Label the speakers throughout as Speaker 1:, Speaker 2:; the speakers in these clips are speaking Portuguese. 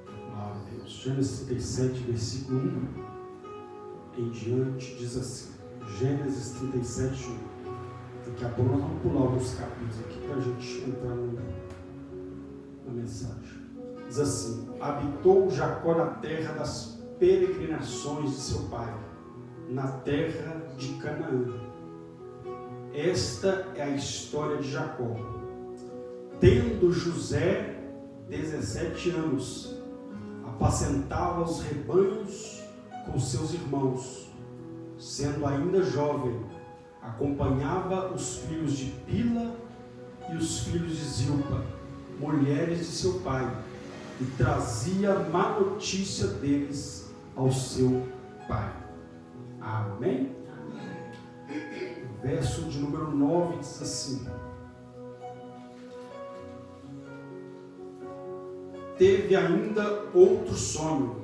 Speaker 1: Glória a Deus. Gênesis 37, versículo 1 em diante, diz assim. Gênesis 37, 1. Daqui a pouco nós vamos pular alguns capítulos aqui para a gente entrar na mensagem. Diz assim: habitou Jacó na terra das peregrinações de seu pai, na terra de Canaã. Esta é a história de Jacó. Tendo José 17 anos, apacentava os rebanhos com seus irmãos. Sendo ainda jovem, acompanhava os filhos de Bila e os filhos de Zilpa, mulheres de seu pai, e trazia má notícia deles ao seu pai. Amém? Verso de número 9 diz assim: teve ainda outro sonho,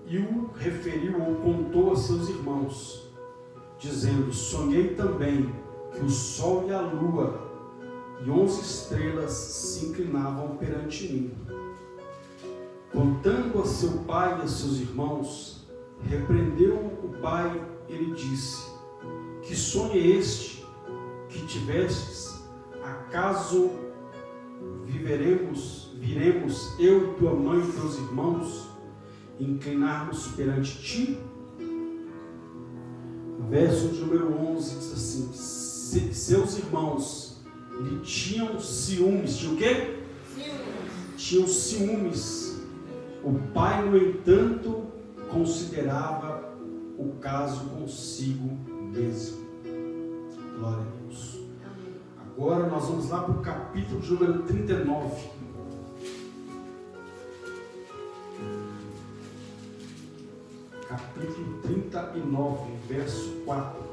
Speaker 1: e o referiu ou contou a seus irmãos, dizendo: sonhei também que o sol e a lua e 11 estrelas se inclinavam perante mim. Contando a seu pai e a seus irmãos, repreendeu o pai e lhe disse: que sonho é este que tivestes? Acaso viremos eu e tua mãe e teus irmãos inclinar-nos perante ti? Verso de número 11 diz assim: seus irmãos lhe tinham ciúmes. Tinham o quê? Tinham ciúmes. O pai, no entanto, considerava o caso consigo mesmo. Glória a Deus. Agora nós vamos lá para o capítulo de número 39. Capítulo 39, verso 4.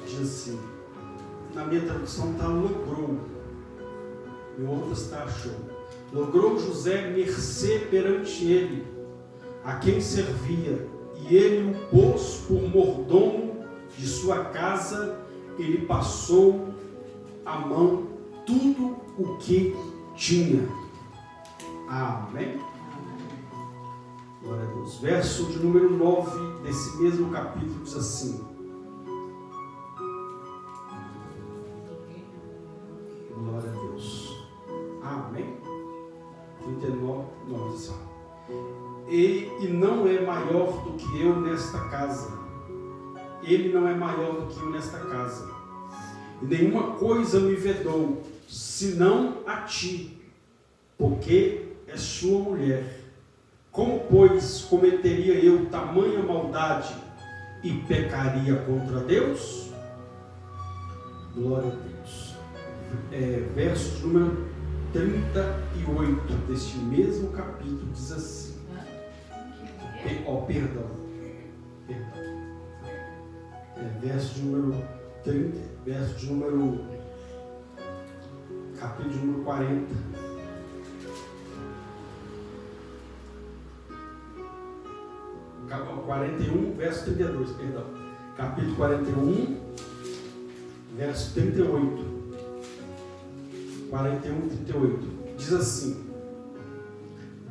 Speaker 1: Diz assim, na minha tradução está logrou, em outras está achou. Logrou José mercê perante ele, a quem servia, e ele o pôs por mordomo de sua casa, ele passou a mão tudo o que tinha. Amém? Glória a Deus. Verso de número 9 desse mesmo capítulo diz assim: glória a Deus. Amém? 39, 9 diz assim: e não é maior do que eu nesta casa. Ele não é maior do que eu nesta casa. E nenhuma coisa me vedou, senão a ti, porque és sua mulher. Como, pois, cometeria eu tamanha maldade e pecaria contra Deus? Glória a Deus. Verso de número 38 deste mesmo capítulo diz assim. Perdão. Verso de número 30, verso de número, capítulo de número 40. Capítulo 41, verso 32, perdão. Capítulo 41, verso 38. 41, 38. Diz assim: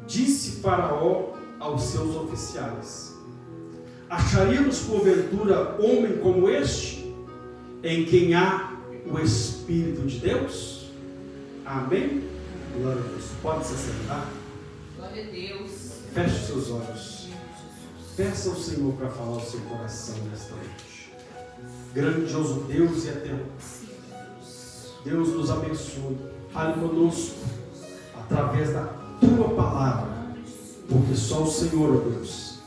Speaker 1: disse Faraó aos seus oficiais: acharíamos porventura homem como este, em quem há o Espírito de Deus? Amém? Glória a Deus. Pode se sentar.
Speaker 2: Glória a Deus.
Speaker 1: Feche os seus olhos. Peça ao Senhor para falar ao seu coração nesta noite. Grandioso Deus e eterno, Deus nos abençoe. Fale conosco através da tua palavra, porque só o Senhor, ó Deus,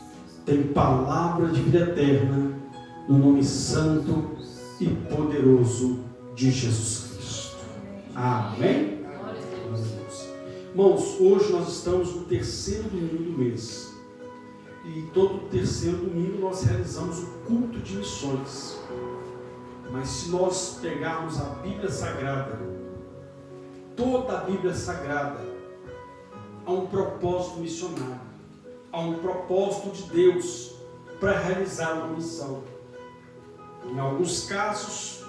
Speaker 1: tem palavra de vida eterna, no nome santo e poderoso de Jesus Cristo. Amém? Glória a Deus. Irmãos, hoje nós estamos no terceiro domingo do mês. E todo terceiro domingo nós realizamos o culto de missões. Mas se nós pegarmos a Bíblia Sagrada, toda a Bíblia Sagrada, há um propósito missionário, há um propósito de Deus para realizar uma missão. Em alguns casos,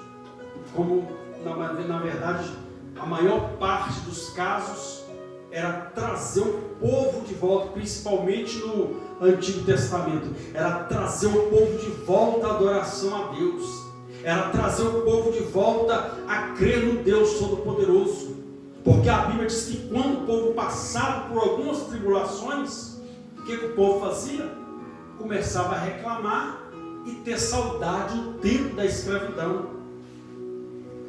Speaker 1: como na verdade a maior parte dos casos, era trazer o povo de volta, principalmente no Antigo Testamento, era trazer o povo de volta à adoração a Deus, era trazer o povo de volta a crer no Deus Todo-Poderoso, porque a Bíblia diz que quando o povo passava por algumas tribulações, o que o povo fazia? Começava a reclamar e ter saudade do tempo da escravidão.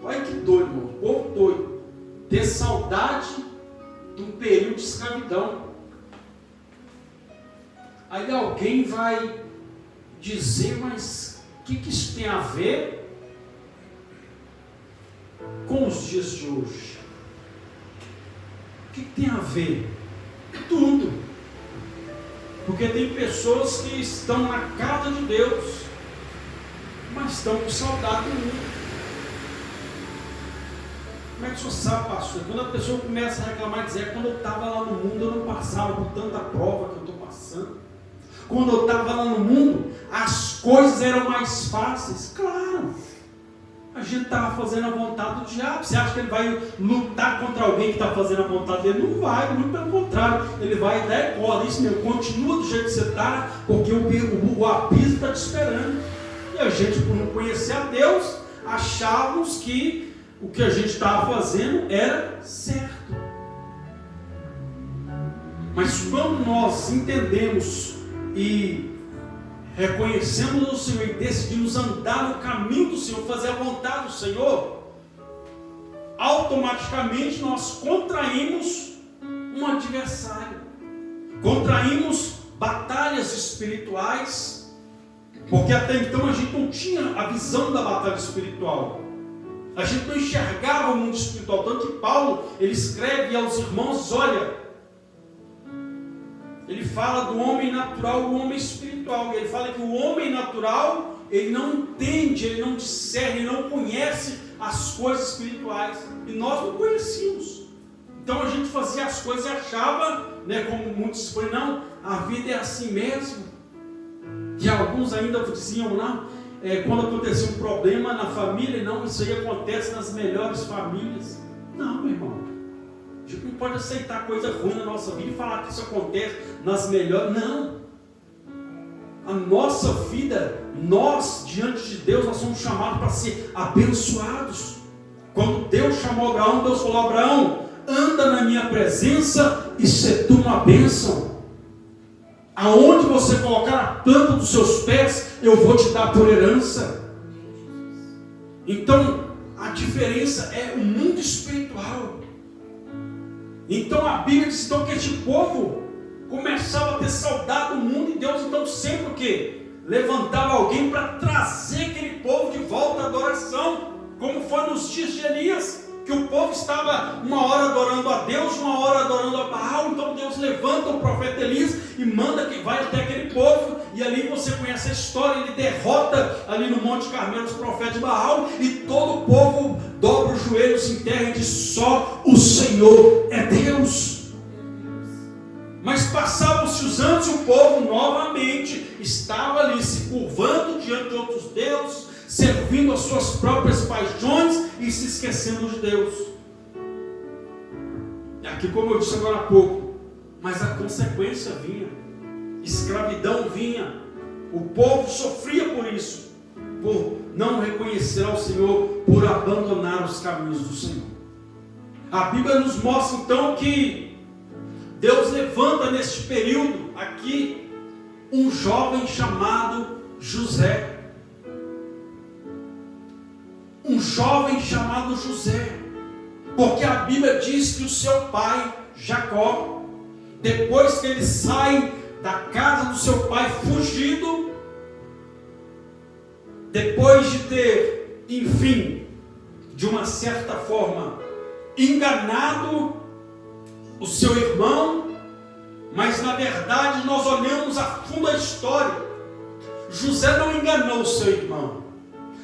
Speaker 1: Olha que doido, irmão, povo doido, ter saudade de um período de escravidão. Aí alguém vai dizer, mas o que isso tem a ver com os dias de hoje? O que tem a ver? Tudo. Porque tem pessoas que estão na casa de Deus, mas estão com saudade do mundo. Como é que o senhor sabe, pastor? Quando a pessoa começa a reclamar e dizer, quando eu estava lá no mundo, eu não passava por tanta prova que eu estou passando. Quando eu estava lá no mundo, as coisas eram mais fáceis. Claro, a gente estava fazendo a vontade do diabo. Você acha que ele vai lutar contra alguém que está fazendo a vontade dele? Não vai, muito pelo contrário. Ele vai dar corda, isso mesmo, continua do jeito que você está, porque o abismo está te esperando. E a gente, por não conhecer a Deus, achávamos que o que a gente estava fazendo era certo. Mas quando nós entendemos e reconhecemos o Senhor e decidimos andar no caminho do Senhor, fazer a vontade do Senhor, automaticamente nós contraímos um adversário, contraímos batalhas espirituais, porque até então a gente não tinha a visão da batalha espiritual. A gente não enxergava o mundo espiritual. Tanto que Paulo, ele escreve aos irmãos, olha, ele fala do homem natural e do homem espiritual. Ele fala que o homem natural, ele não entende, ele não discerne, ele não conhece as coisas espirituais. E nós não conhecíamos. Então a gente fazia as coisas e achava, né, como muitos dizem, não, a vida é assim mesmo. E alguns ainda diziam, não, quando acontecia um problema na família, não, isso aí acontece nas melhores famílias. Não, meu irmão, a gente não pode aceitar coisa ruim na nossa vida e falar que isso acontece nas melhores. Não, a nossa vida, nós diante de Deus, nós somos chamados para ser abençoados. Quando Deus chamou Abraão, Deus falou, Abraão, anda na minha presença e se tu uma bênção. Aonde você colocar a planta dos seus pés, eu vou te dar por herança. Então, a diferença é o mundo espiritual. Então, a Bíblia diz então, que este povo começava a ter saudade do mundo, e Deus então sempre o quê? Levantava alguém para trazer aquele povo de volta à adoração, como foi nos dias de Elias, que o povo estava uma hora adorando a Deus, uma hora adorando a Baal. Então Deus levanta o profeta Elias e manda que vai até aquele povo, e ali você conhece a história, ele derrota ali no Monte Carmelo os profetas de Baal, e todo o povo dobra os joelhos em terra e diz, só o Senhor é Deus. Mas passavam-se os anos e o povo novamente estava ali se curvando diante de outros deuses, servindo as suas próprias paixões e se esquecendo de Deus. Aqui, como eu disse agora há pouco, mas a consequência vinha, escravidão vinha, o povo sofria por isso, por não reconhecer ao Senhor, por abandonar os caminhos do Senhor. A Bíblia nos mostra então que Deus levanta neste período aqui um jovem chamado José. Um jovem chamado José, porque a Bíblia diz que o seu pai, Jacó, depois que ele sai da casa do seu pai fugido, depois de ter, enfim, de uma certa forma, enganado o seu irmão, mas na verdade nós olhamos a fundo a história, José não enganou o seu irmão.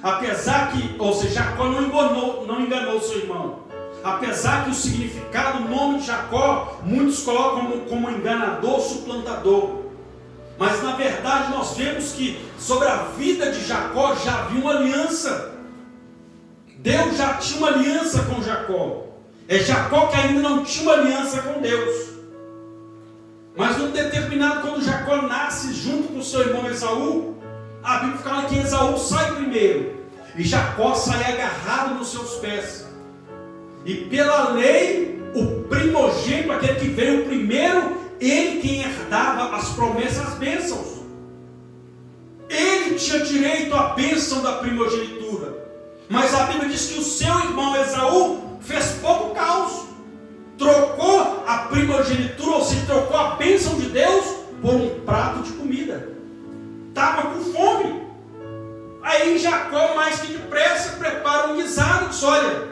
Speaker 1: Apesar que, ou seja, Jacó não enganou seu irmão. Apesar que o significado, o nome de Jacó, muitos colocam como enganador, suplantador. Mas na verdade nós vemos que sobre a vida de Jacó já havia uma aliança. Deus já tinha uma aliança com Jacó. É Jacó que ainda não tinha uma aliança com Deus. Mas num determinado, quando Jacó nasce junto com seu irmão Esaú, a Bíblia fala que Esaú sai primeiro e Jacó sai agarrado nos seus pés. E pela lei, o primogênito, aquele que veio primeiro, ele quem herdava as promessas, as bênçãos. Ele tinha direito à bênção da primogenitura. Mas a Bíblia diz que o seu irmão Esaú fez pouco caos. Trocou a primogenitura, ou seja, trocou a bênção de Deus por um prato de comida. Estava com fome. Aí Jacó, mais que depressa, prepara um guisado. Diz: olha,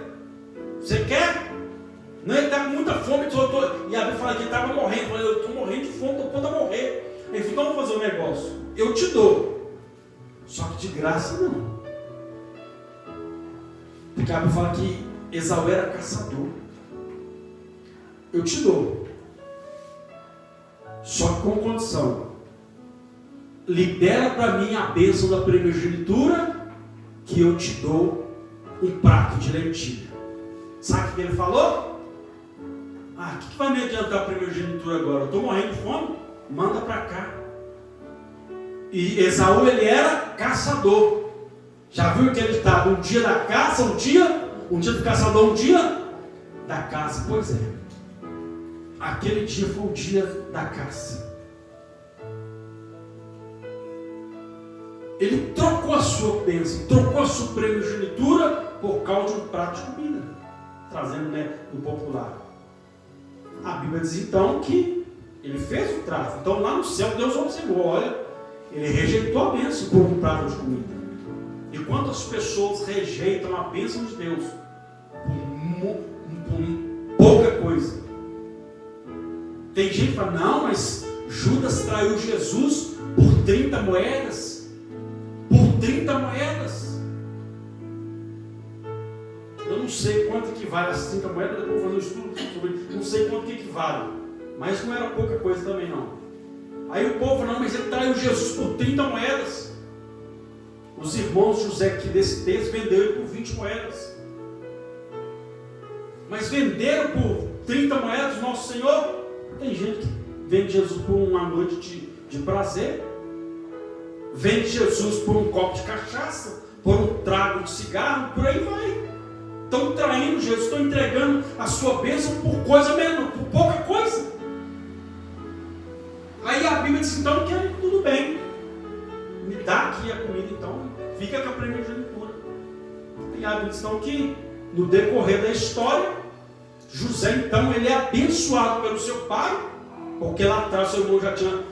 Speaker 1: você quer? Não, ele está com muita fome. E a Bíblia fala que ele estava morrendo. Eu estou morrendo de fome, estou pronto a morrer. Ele falou: vamos fazer um negócio. Eu te dou. Só que de graça não. Porque a Bíblia fala que Esaú era caçador. Eu te dou. Só que com condição. Libera para mim a bênção da primogenitura, que eu te dou um prato de lentilha. Sabe o que ele falou? O que vai me adiantar a primogenitura agora? Eu estou morrendo de fome? Manda para cá. E Esaú, ele era caçador. Já viu aquele ditado? Um dia da caça, um dia do caçador, um dia da caça. Pois é. Aquele dia foi o dia da caça. Ele trocou a sua bênção, trocou a sua primogenitura por causa de um prato de comida. Trazendo, do popular. A Bíblia diz então que ele fez o trato. Então lá no céu Deus observou, olha, ele rejeitou a bênção por um prato de comida. E quantas pessoas rejeitam a bênção de Deus por pouca coisa? Tem gente que fala: não, mas Judas traiu Jesus por 30 moedas. Por 30 moedas. Eu não sei quanto equivale as 30 moedas, depois vou fazer um estudo sobre isso. Não sei quanto que equivale. Mas não era pouca coisa também não. Aí o povo: não, mas ele traiu Jesus por 30 moedas. Os irmãos José, que desse texto, venderam ele por 20 moedas. Mas venderam por 30 moedas nosso Senhor? Tem gente que vende Jesus por uma noite de prazer. Vende Jesus por um copo de cachaça, por um trago de cigarro, por aí vai. Estão traindo Jesus, estão entregando a sua bênção por coisa menor, por pouca coisa. Aí a Bíblia diz então que tudo bem. Me dá aqui a comida, então fica com a primogenitura. E a Bíblia diz então que no decorrer da história, José então ele é abençoado pelo seu pai, porque lá atrás seu irmão já tinha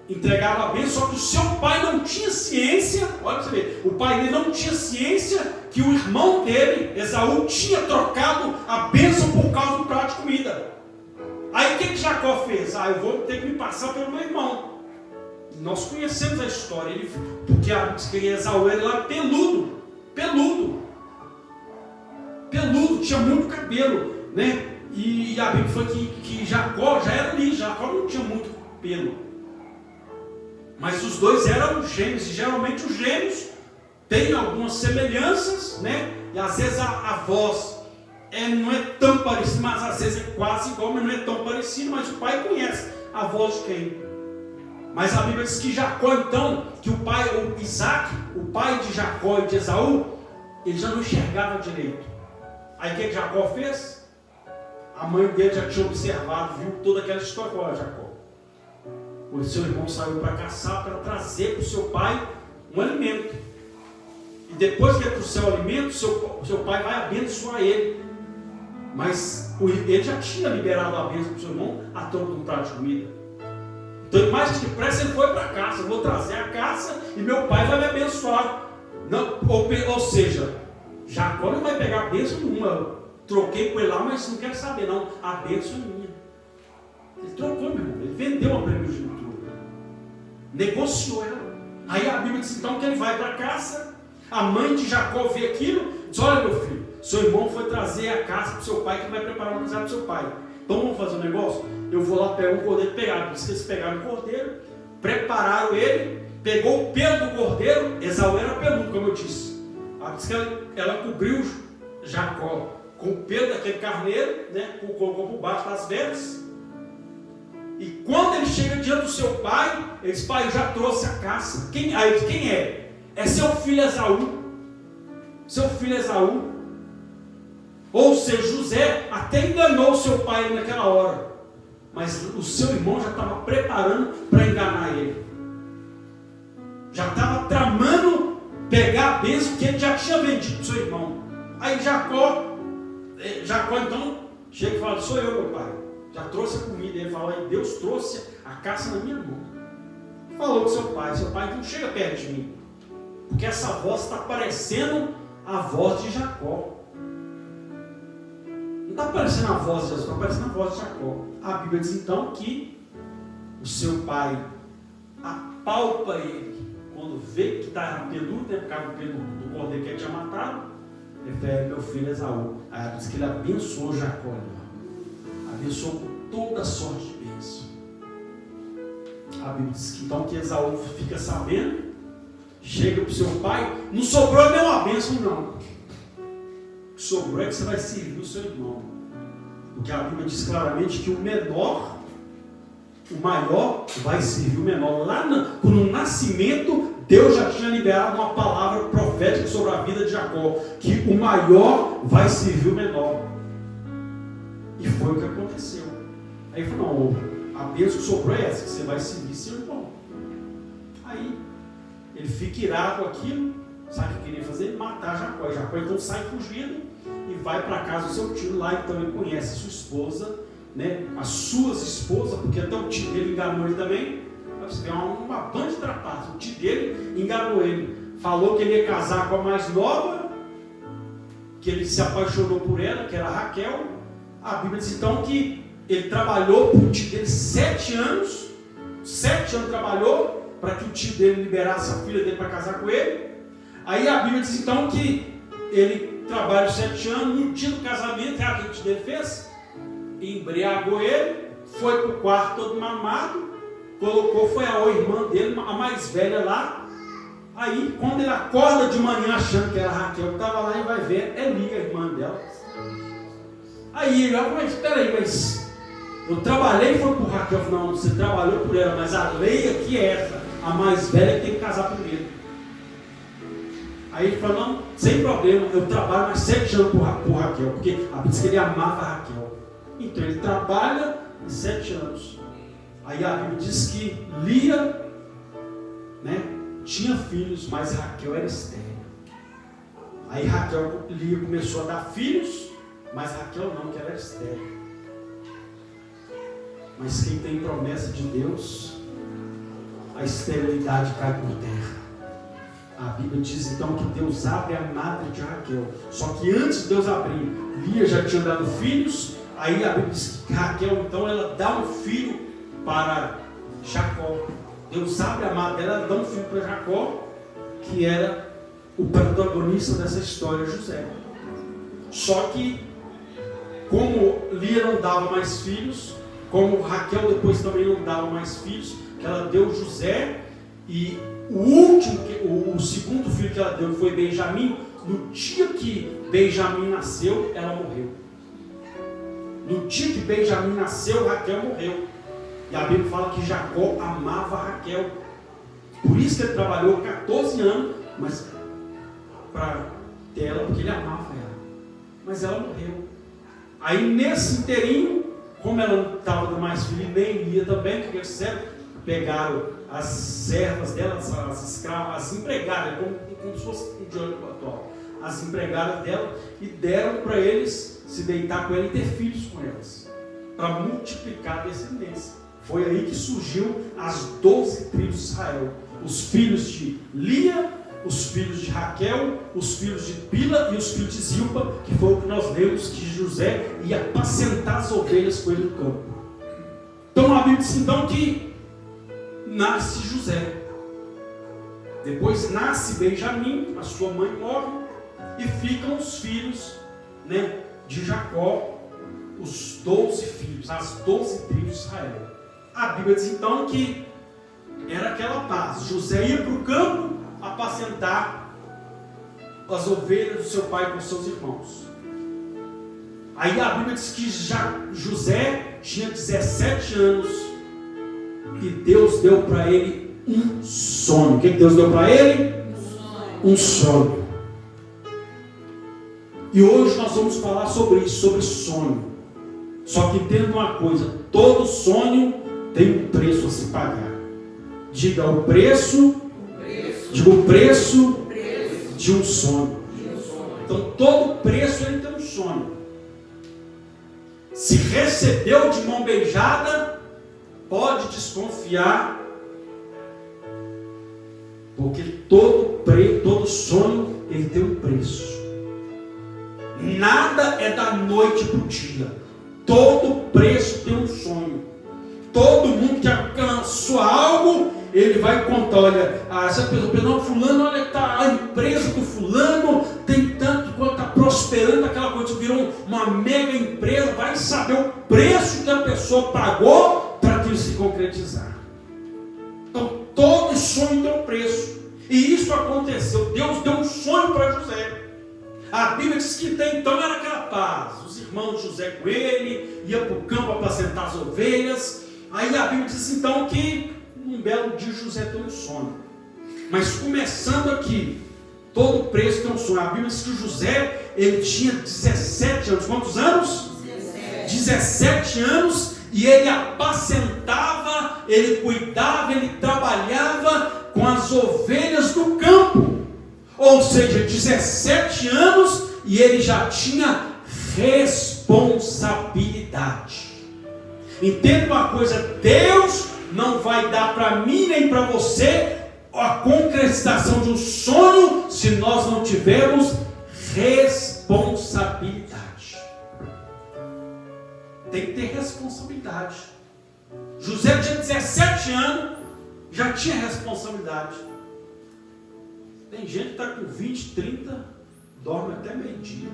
Speaker 1: entregado a bênção, só que o seu pai não tinha ciência. Olha para você ver, o pai dele não tinha ciência que o irmão dele, Esaú, tinha trocado a bênção por causa do prato de comida. Aí o que Jacó fez? Eu vou ter que me passar pelo meu irmão. Nós conhecemos a história, porque a diz que Esaú era lá peludo, tinha muito cabelo, né? E a Bíblia foi que Jacó já era ali, Jacó não tinha muito pelo. Mas os dois eram gêmeos, e geralmente os gêmeos têm algumas semelhanças, né? E às vezes a voz não é tão parecida, mas às vezes é quase igual, mas não é tão parecido, mas o pai conhece a voz de quem? Mas a Bíblia diz que Jacó, então, que o Isaac, o pai de Jacó e de Esaú, ele já não enxergava direito. Aí o que Jacó fez? A mãe dele já tinha observado, viu toda aquela história. Olha, Jacó, o seu irmão saiu para caçar, para trazer para o seu pai um alimento. E depois que ele trouxer o alimento, seu pai vai abençoar ele. Mas ele já tinha liberado a bênção para o seu irmão a troco de um prato de comida. Então, mais que depressa, ele foi para a caça. Eu vou trazer a caça e meu pai vai me abençoar. Não, ou seja, Jacó não vai pegar a bênção nenhuma. Eu troquei com ele lá, mas não quero saber, não. A bênção é minha. Ele trocou, meu irmão. Ele vendeu a primogenitura. Negociou ela. Aí a Bíblia diz então que ele vai para a caça. A mãe de Jacó vê aquilo. Diz: olha, meu filho, seu irmão foi trazer a caça para o seu pai, que vai preparar um guisado para o seu pai. Então vamos fazer um negócio? Eu vou lá pegar um cordeiro. Pegaram. Diz que eles pegaram o cordeiro, prepararam ele, pegou o pelo do cordeiro. Esaú era peludo, como eu disse. Diz que ela cobriu Jacó com o pelo daquele carneiro, né? Colocou por baixo das vestes. E quando ele chega diante do seu pai, ele diz: pai, eu já trouxe a caça. Quem é? É seu filho Esaú. Seu filho Esaú. Ou seja, José até enganou o seu pai naquela hora, mas o seu irmão já estava preparando para enganar ele. Já estava tramando pegar a bênção que ele já tinha vendido para o seu irmão. Aí Jacó então chega e fala: sou eu, meu pai. Já trouxe a comida. Ele fala: aí Deus trouxe a caça na minha mão. Falou com seu pai: não chega perto de mim, porque essa voz está parecendo a voz de Jacó. Não está parecendo a voz de Jesus, está parecendo a voz de Jacó. A Bíblia diz então que o seu pai apalpa ele quando vê que está peludo, né, por causa do cordeiro que ele tinha matado. Ele fala: meu filho Esaú. Aí diz que ele abençoou Jacó, abençoou com toda sorte de bênção. A Bíblia diz que então que Esaú fica sabendo, chega para o seu pai, não sobrou nenhuma bênção, não. O que sobrou é que você vai servir o seu irmão. Porque a Bíblia diz claramente que o maior vai servir o menor. Lá no nascimento, Deus já tinha liberado uma palavra profética sobre a vida de Jacó, que o maior vai servir o menor. E foi o que aconteceu. Aí ele falou: não, a bênção que sobrou é essa, que você vai servir seu irmão. Aí ele fica irado com aquilo. Sabe o que queria fazer? Matar Jacó. Jacó então sai fugindo e vai para a casa do seu tio. Lá então ele conhece a sua esposa, né? As suas esposas, porque até o tio dele enganou ele também. Você vê uma banda de trapaços. O tio dele enganou ele. Falou que ele ia casar com a mais nova, que ele se apaixonou por ela, que era Raquel. A Bíblia diz então que ele trabalhou para o tio dele 7 anos. 7 anos trabalhou para que o tio dele liberasse a filha dele para casar com ele. Aí a Bíblia diz então que ele trabalha 7 anos. No dia do casamento, o que o tio dele fez? Embriagou ele, foi para o quarto todo mamado, colocou, foi a irmã dele, a mais velha lá. Aí quando ele acorda de manhã achando que era a Raquel que estava lá, ele vai ver, é Lia, a irmã dela. Aí ele vai: mas espera aí, mas eu trabalhei e foi por Raquel. Não, você trabalhou por ela, mas a lei aqui é essa, a mais velha tem que casar primeiro. Aí ele falou: não, sem problema, eu trabalho mais 7 anos por Raquel, porque a Bíblia diz que ele amava a Raquel. Então ele trabalha 7 anos. Aí a Bíblia diz que Lia, né, tinha filhos, mas Raquel era estéril. Aí Lia começou a dar filhos, mas Raquel não, que ela era estéril. Mas quem tem promessa de Deus, a esterilidade cai por terra. A Bíblia diz então que Deus abre a madre de Raquel. Só que antes de Deus abrir, Lia já tinha dado filhos. Aí a Bíblia diz que Raquel então ela dá um filho para Jacó. Deus abre a madre dela, ela dá um filho para Jacó, que era o protagonista dessa história, José. Só que como Lia não dava mais filhos, como Raquel depois também não dava mais filhos, que ela deu José, e o segundo filho que ela deu foi Benjamim. No dia que Benjamim nasceu, ela morreu. No dia que Benjamim nasceu, Raquel morreu. E a Bíblia fala que Jacó amava Raquel. Por isso que ele trabalhou 14 anos, mas para ter ela, porque ele amava ela. Mas ela morreu. Aí nesse inteirinho, como ela não estava dando mais filho, nem Lia também, porque eles pegaram as servas dela, as escravas, as empregadas, como se fosse um dia atual, as empregadas dela, e deram para eles se deitar com ela e ter filhos com elas, para multiplicar a descendência. Foi aí que surgiu as 12 tribos de Israel, os filhos de Lia, os filhos de Raquel, os filhos de Bila e os filhos de Zilpa, que foi o que nós lemos que José ia apacentar as ovelhas com ele no campo. Então a Bíblia diz então que nasce José, depois nasce Benjamim, a sua mãe morre, e ficam os filhos, né, de Jacó, os 12 filhos, as 12 tribos de Israel. A Bíblia diz então que era aquela paz. José ia para o campo apacentar as ovelhas do seu pai com seus irmãos. Aí a Bíblia diz que José tinha 17 anos e Deus deu para ele um sonho. O que Deus deu para ele? Um sonho. E hoje nós vamos falar sobre isso, sobre sonho. Só que entenda uma coisa: todo sonho tem um preço a se pagar. Diga o preço, diga o preço de um sonho. Então todo preço ele tem um sonho. Se recebeu de mão beijada, pode desconfiar, porque todo sonho ele tem um preço. Nada é da noite para o dia. Todo preço tem um sonho. Todo mundo que alcançou algo, ele vai contar: olha, essa pessoa, não, fulano, olha, tá, a empresa do fulano tem tanto quanto está prosperando, aquela coisa virou uma mega empresa. Vai saber o preço que a pessoa pagou para aquilo se concretizar. Então todo sonho tem um preço, e isso aconteceu. Deus deu um sonho para José. A Bíblia diz que então era aquela paz. Os irmãos de José com ele, ia para o campo apacentar as ovelhas. Aí a Bíblia diz então que um belo dia José tem um sonho. Mas começando aqui, todo preço tem um sonho. A Bíblia diz que José, ele tinha 17 anos. Quantos anos? 17 anos. E ele apacentava, ele cuidava, ele trabalhava com as ovelhas do campo. Ou seja, 17 anos e ele já tinha responsabilidade. Entenda uma coisa: Deus não vai dar para mim nem para você a concretização de um sonho se nós não tivermos responsabilidade. Tem que ter responsabilidade. José tinha 17 anos, já tinha responsabilidade. Tem gente que está com 20, 30, dorme até meio-dia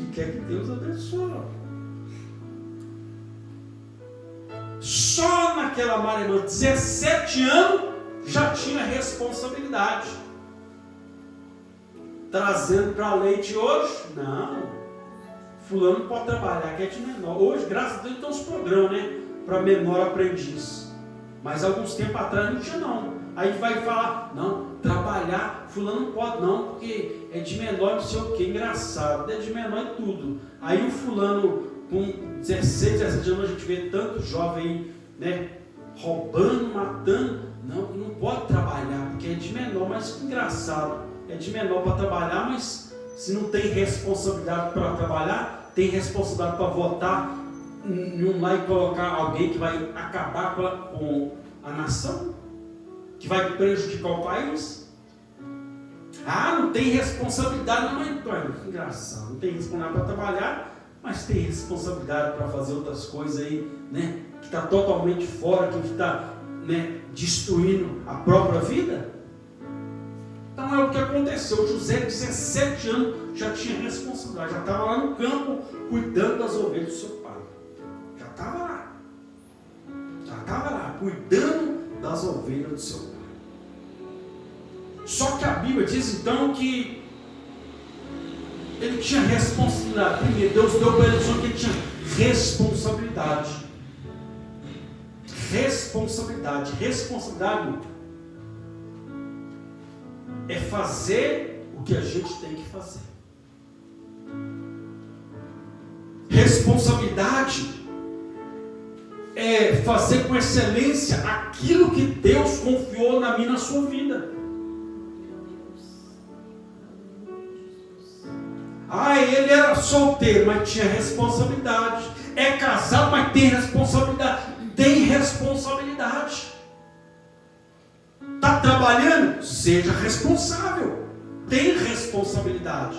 Speaker 1: e quer que Deus abençoe. Só naquela maré, 17 anos, já tinha responsabilidade. Trazendo para leite hoje? Não. Fulano pode trabalhar, que é de menor. Hoje, graças a Deus, tem uns programas, né? Para menor aprendiz. Mas alguns tempos atrás não tinha, não. Aí vai falar: não, trabalhar, fulano não pode não, porque é de menor não sei o que, engraçado, é de menor em tudo. Aí o fulano com 16, 17 anos, a gente vê tanto jovem, né, roubando, matando. Não pode trabalhar, porque é de menor, mas que engraçado, é de menor para trabalhar, mas se não tem responsabilidade para trabalhar, tem responsabilidade para votar em um lá e colocar alguém que vai acabar com a nação, que vai prejudicar o país. Não tem responsabilidade, não, então é engraçado, não tem responsabilidade para trabalhar, mas tem responsabilidade para fazer outras coisas aí, né, que está totalmente fora, que está, né, destruindo a própria vida. Então é o que aconteceu. José, 17 anos, já tinha responsabilidade, já estava lá no campo cuidando das ovelhas do seu pai. Já estava lá cuidando das ovelhas do seu pai. Só que a Bíblia diz então que ele tinha responsabilidade. Primeiro, Deus deu para ele só que ele tinha responsabilidade. Responsabilidade é fazer o que a gente tem que fazer. Responsabilidade é fazer com excelência aquilo que Deus confiou na minha e na sua vida. Ele era solteiro, mas tinha responsabilidade. É casado, mas tem responsabilidade. Tem responsabilidade. Está trabalhando? Seja responsável. Tem responsabilidade.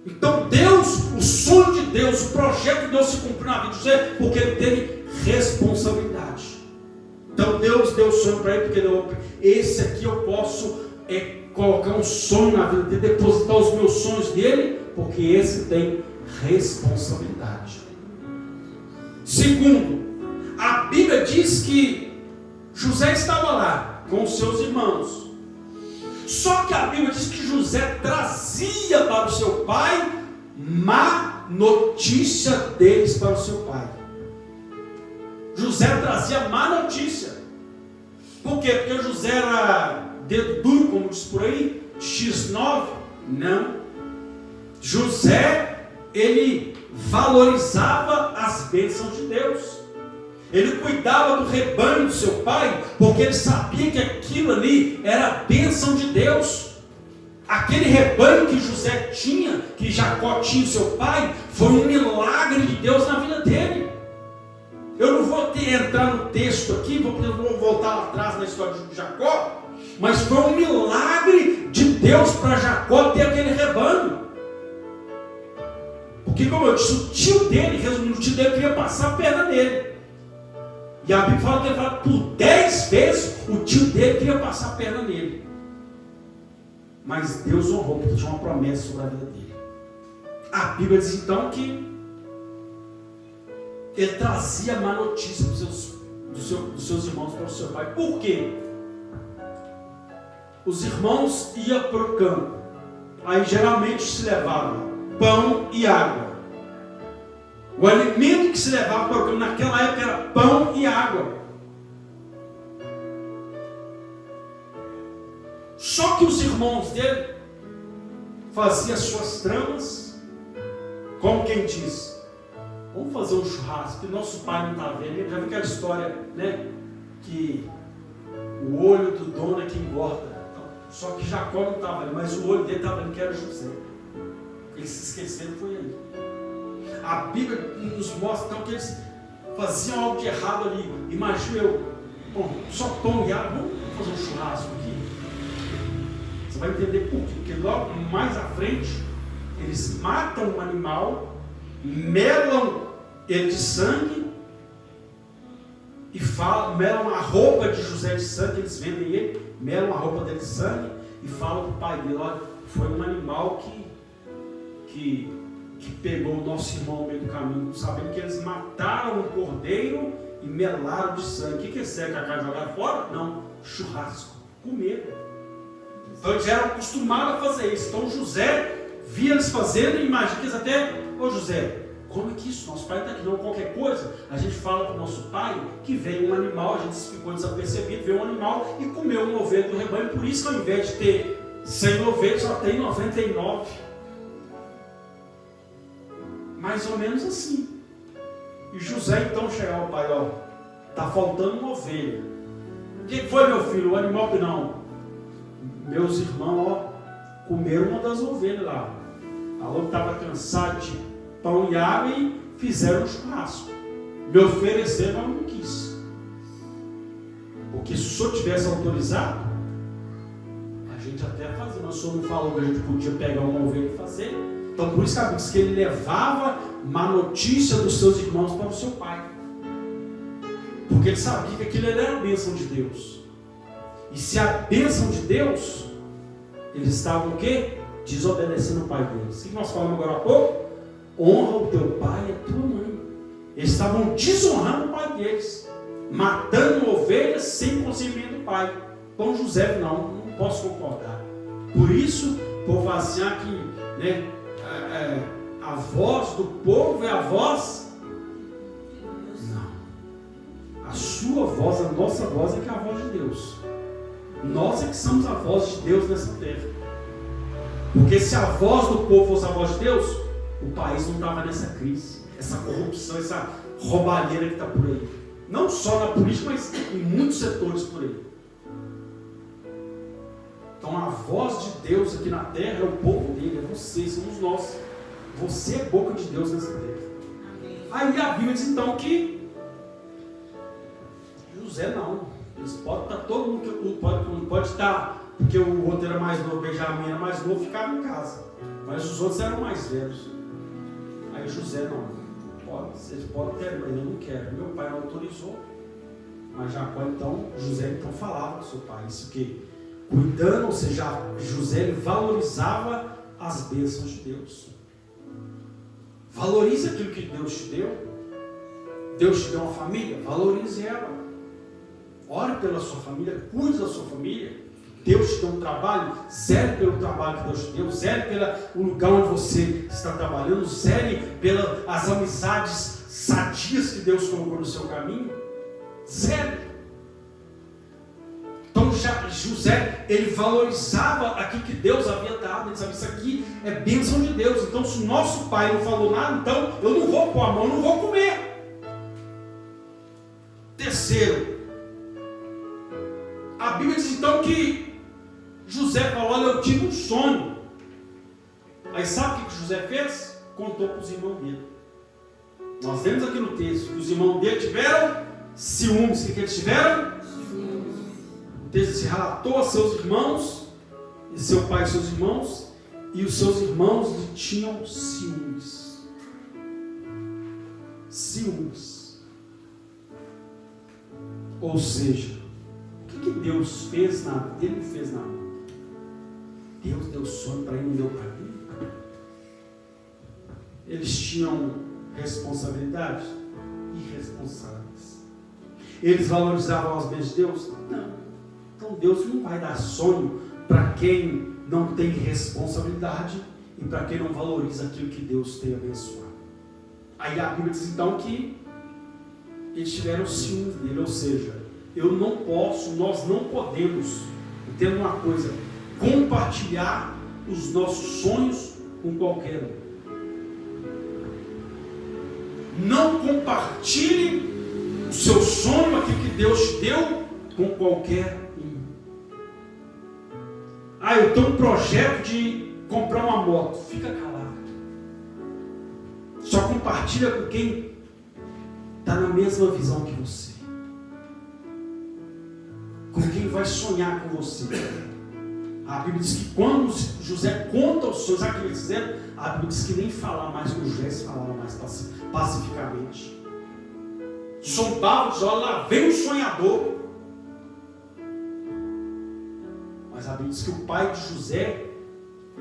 Speaker 1: Então Deus, o sonho de Deus, o projeto de Deus se cumpriu na vida de José, porque ele teve responsabilidade. Então Deus deu o sonho para ele, porque ele, esse aqui eu posso colocar um sonho na vida dele, depositar os meus sonhos dele, porque esse tem responsabilidade. Segundo, a Bíblia diz que José estava lá com os seus irmãos. Só que a Bíblia diz que José trazia para o seu pai má notícia deles para o seu pai. José trazia má notícia. Por quê? Porque José era dedo duro, como diz por aí, X9? Não. José, ele valorizava as bênçãos de Deus. Ele cuidava do rebanho do seu pai, porque ele sabia que aquilo ali era a bênção de Deus. Aquele rebanho que José tinha, que Jacó tinha, seu pai, foi um milagre de Deus na vida dele. Eu não vou entrar no texto aqui, vou voltar lá atrás na história de Jacó, mas foi um milagre de Deus para Jacó ter aquele rebanho. Porque, como eu disse, o tio dele, resumindo, o tio dele queria passar a perna nele. E a Bíblia fala que ele fala, por 10 vezes o tio dele queria passar a perna nele. Mas Deus honrou, porque tinha uma promessa sobre a vida dele. A Bíblia diz então que ele trazia má notícia dos seus irmãos para o seu pai. Por quê? Os irmãos iam para o campo. Aí geralmente se levava pão e água. O alimento que se levava para o campo naquela época era pão e água. Só que os irmãos dele faziam as suas tramas, como quem diz, vamos fazer um churrasco, que nosso pai não está vendo. Já viu aquela história, né? Que o olho do dono é que engorda. Só que Jacó não estava ali, mas o olho dele estava vendo que era José. Eles se esqueceram, foi aí. A Bíblia nos mostra então que eles faziam algo de errado ali. Imagina eu, bom, só pão e água, vamos fazer um churrasco aqui. Você vai entender por quê. Porque logo mais à frente, eles matam um animal, melam ele de sangue e melam a roupa de José de sangue, eles vendem ele, melam a roupa dele de sangue e falam para o pai dele, olha, foi um animal que pegou o nosso irmão no meio do caminho, sabendo que eles mataram um cordeiro e melaram de sangue. O que é sério, que a carne jogaram fora? Não, churrasco, comer. Então eles eram acostumados a fazer isso. Então José via eles fazendo e imagina que eles até, ô José, como é que isso? Nosso pai está aqui, não, qualquer coisa, a gente fala para o nosso pai que veio um animal, a gente ficou desapercebido, veio um animal e comeu uma ovelha do rebanho, por isso que ao invés de ter 100 ovelhas, só tem 99. Mais ou menos assim. E José então chega ao pai, ó, está faltando uma ovelha. O que foi, meu filho? O animal que não? Meus irmãos, ó, comeram uma das ovelhas lá. Falou que estava cansado de pão e água e fizeram um churrasco. Me ofereceram, mas eu não quis. Porque se o senhor tivesse autorizado, a gente até fazia, mas o senhor não falou que a gente podia pegar uma ovelha e fazer. Então por isso que a Bíblia diz que ele levava má notícia dos seus irmãos para o seu pai. Porque ele sabia que aquilo era a bênção de Deus. E se a bênção de Deus, eles estavam o quê? Desobedecendo o pai deles. O que nós falamos agora há pouco? Honra o teu pai e a tua mãe. Eles estavam desonrando o pai deles, matando ovelhas sem consentimento do pai. Então José, não posso concordar. Por isso, o povo fala assim, que, né, a voz do povo é a voz. Não. A sua voz, a nossa voz é que é a voz de Deus. Nós é que somos a voz de Deus nessa terra. Porque se a voz do povo fosse a voz de Deus, o país não estava nessa crise, essa corrupção, essa roubalheira que está por aí. Não só na política, mas em muitos setores por aí. Então a voz de Deus aqui na terra é o povo dele, é vocês, somos nós. Você é boca de Deus nessa terra. Aí a Bíblia diz então que José não. Eles podem estar, todo mundo pode estar, porque o outro era mais novo, Benjamim era mais novo, ficava em casa. Mas os outros eram mais velhos. Aí José não, vocês podem ter, mas eu não quero. Meu pai não autorizou. Mas Jacó então, José então falava com seu pai, isso que cuidando, ou seja, José ele valorizava as bênçãos de Deus. Valorize aquilo que Deus te deu. Deus te deu uma família, valorize ela. ore pela sua família, cuide da sua família. Deus te deu um trabalho, zele pelo trabalho que Deus te deu, zele pelo lugar onde você está trabalhando, zele pelas amizades sadias que Deus colocou no seu caminho, zele. Então José, ele valorizava aquilo que Deus havia dado, ele sabia, isso aqui é bênção de Deus, então se o nosso pai não falou nada, então eu não vou pôr a mão, eu não vou comer. Terceiro, a Bíblia diz então que José falou, olha, eu tive um sonho. Aí sabe o que José fez? Contou para os irmãos dele. Nós vemos aqui no texto que os irmãos dele tiveram ciúmes. O que eles tiveram? O texto se relatou a seus irmãos, e seu pai e seus irmãos, e os seus irmãos tinham ciúmes. Ciúmes. Ou seja, o que Deus fez na vida? Ele fez na vida. Deus deu sonho para ele, não deu para mim. Eles tinham responsabilidade? Irresponsáveis. Eles valorizavam as bênçãos de Deus? Não. Então Deus não vai dar sonho para quem não tem responsabilidade e para quem não valoriza aquilo que Deus tem abençoado. Aí a Bíblia diz então que eles tiveram ciúme dele, ou seja, eu não posso, nós não podemos, entenda uma coisa, compartilhar os nossos sonhos com qualquer um. Não compartilhe o seu sonho, aquilo que Deus te deu, com qualquer um. Ah, eu tenho um projeto de comprar uma moto. Fica calado. Só compartilha com quem está na mesma visão que você. Com quem vai sonhar com você. A Bíblia diz que quando José conta os sonhos, sabe o que ele dizendo? A Bíblia diz que nem falar mais com José, se falava mais pacificamente. Zombava, diz, olha lá, vem o sonhador. Mas a Bíblia diz que o pai de José,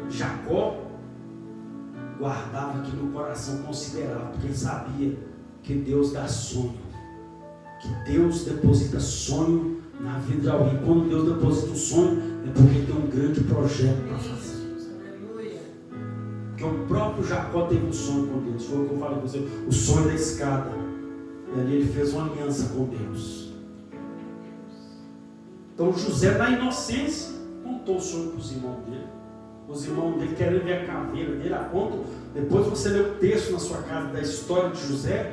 Speaker 1: Jacó, guardava aquilo no coração, considerava, porque ele sabia que Deus dá sonho. Que Deus deposita sonho na vida de alguém. Quando Deus deposita um sonho, é porque tem um grande projeto para fazer. Porque o próprio Jacó teve um sonho com Deus. Foi o que eu falei com você, o sonho da escada. E ali ele fez uma aliança com Deus. Então José, na inocência, contou o sonho para os irmãos dele. Os irmãos dele querem ver a caveira dele, a ponto, depois você lê o texto na sua casa da história de José.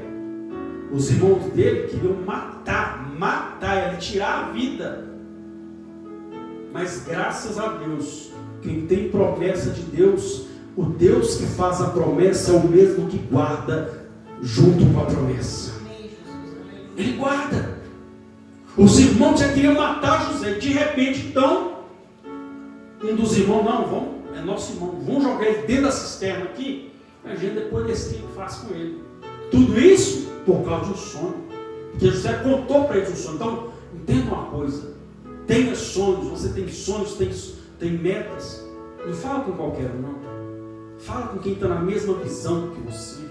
Speaker 1: Os irmãos dele queriam matar ele, tirar a vida. Mas graças a Deus, quem tem promessa de Deus, o Deus que faz a promessa é o mesmo que guarda junto com a promessa. Ele guarda. Os irmãos já queriam matar José. De repente, então, um dos irmãos, não, é nosso irmão, vamos jogar ele dentro da cisterna aqui, a gente depois decide o que faz com ele. Tudo isso por causa de um sonho. Porque José contou para eles um sonho. Então, entenda uma coisa. Tenha sonhos, você tem sonhos, tem metas. Não fala com qualquer um, não. Fala com quem está na mesma visão que você,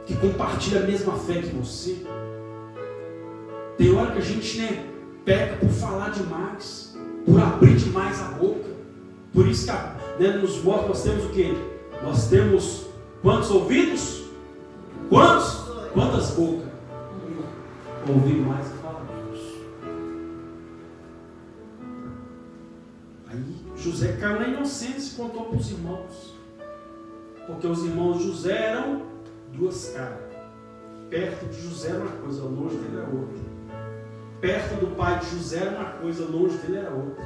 Speaker 1: que compartilha a mesma fé que você. Tem hora que a gente peca por falar demais, por abrir demais a boca. Por isso que nos mortos nós temos o quê? Nós temos quantos ouvidos? Quantas bocas? Ouvir mais e falar menos. Aí José caiu na inocência e contou para os irmãos. Porque os irmãos de José eram duas caras. Perto de José era uma coisa, longe dele era outra. Perto do pai de José era uma coisa, longe dele era outra.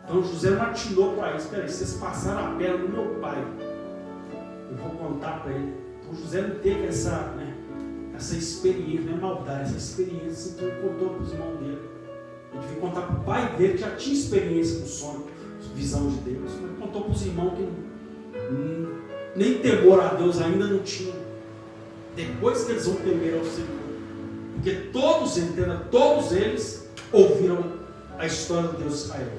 Speaker 1: Então José não atinou para eles. Espera aí, vocês passaram a perna no meu pai. Eu vou contar para ele. Então José não teve essa experiência, não é maldade, essa experiência. Então ele contou para os irmãos dele. Ele devia contar para o pai dele, que já tinha experiência com sonho, visão de Deus. Ele contou para os irmãos que nem temor a Deus ainda não tinham. Depois que eles vão temer ao Senhor. Porque todos eles ouviram a história do Deus de Israel.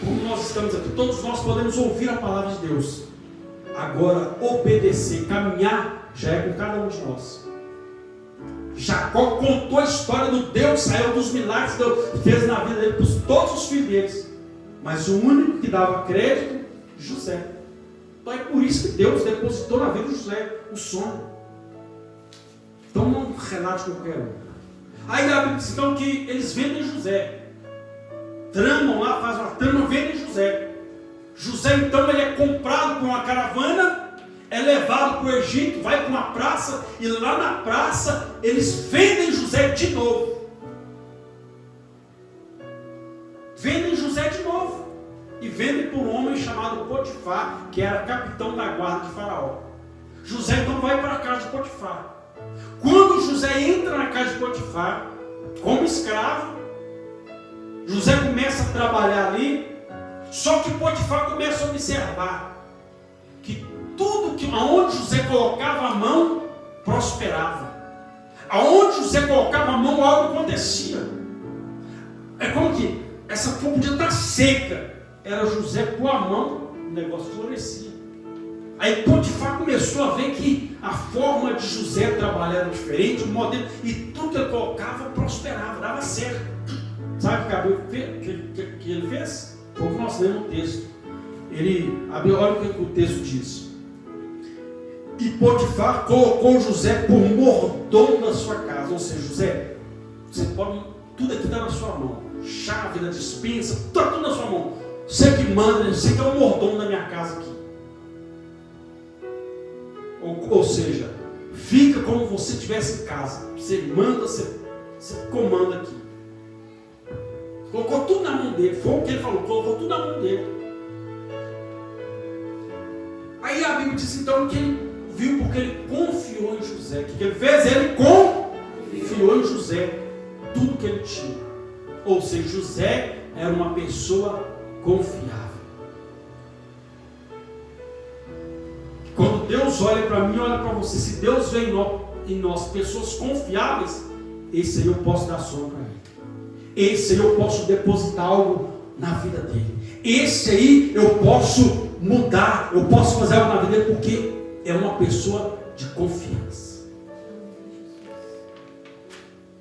Speaker 1: Como nós estamos aqui, todos nós podemos ouvir a palavra de Deus. Agora, obedecer, caminhar, já é com cada um de nós. Jacó contou a história do Deus, saiu dos milagres que Deus fez na vida dele, para todos os filhos deles. Mas o único que dava crédito, José. Então é por isso que Deus depositou na vida de José o sonho. Então não relate qualquer um. Aí a Bíblia diz então que eles vendem José. Tramam lá, fazem uma trama, vendem José. José então ele é comprado por uma caravana, é levado para o Egito, vai para uma praça, e lá na praça eles vendem José de novo. Vendem José de novo. E vendem por um homem chamado Potifar, que era capitão da guarda de Faraó. José então vai para a casa de Potifar. Quando José entra na casa de Potifar, como escravo, José começa a trabalhar ali, só que Potifar começa a observar que tudo que aonde José colocava a mão, prosperava. Aonde José colocava a mão, algo acontecia. É como que essa flor podia estar seca. Era José pôr a mão, o negócio florescia. Aí Potifar começou a ver que a forma de José trabalhar era diferente, o modelo, e tudo que ele colocava prosperava, dava certo. Sabe o que ele fez? Foi o que nós lemos no texto. Ele abriu, olha o que o texto diz. E Potifar colocou José por mordomo da sua casa. Ou seja, José, você pode, tudo aqui está na sua mão. Chave da despensa, está tudo na sua mão. Você que manda, você que é o mordomo da minha casa aqui. Ou seja, fica como se você estivesse em casa. Você manda, você comanda aqui. Colocou tudo na mão dele. Foi o que ele falou, colocou tudo na mão dele. Aí a Bíblia diz então que ele viu porque ele confiou em José. O que ele fez? Ele confiou em José tudo que ele tinha. Ou seja, José era uma pessoa confiável. Quando Deus olha para mim, olha para você. Se Deus vê em nós pessoas confiáveis, esse aí eu posso dar sono para ele. Esse aí eu posso depositar algo na vida dele. Esse aí eu posso mudar, eu posso fazer algo na vida dele, porque é uma pessoa de confiança.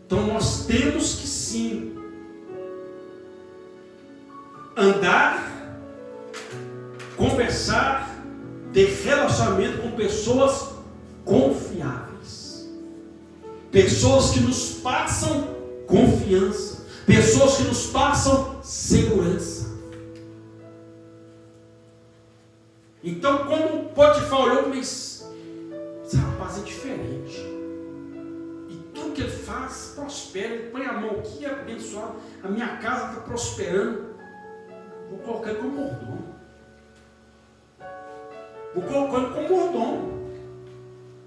Speaker 1: Então nós temos que sim andar, conversar, ter relacionamento com pessoas confiáveis. Pessoas que nos passam confiança. Pessoas que nos passam segurança. Então, como Potifar olhou, mas esse rapaz é diferente. E tudo que ele faz, prospera. Ele põe a mão aqui e é abençoado. A minha casa está prosperando. Vou colocar ele como mordomo. Vou colocar ele como mordomo.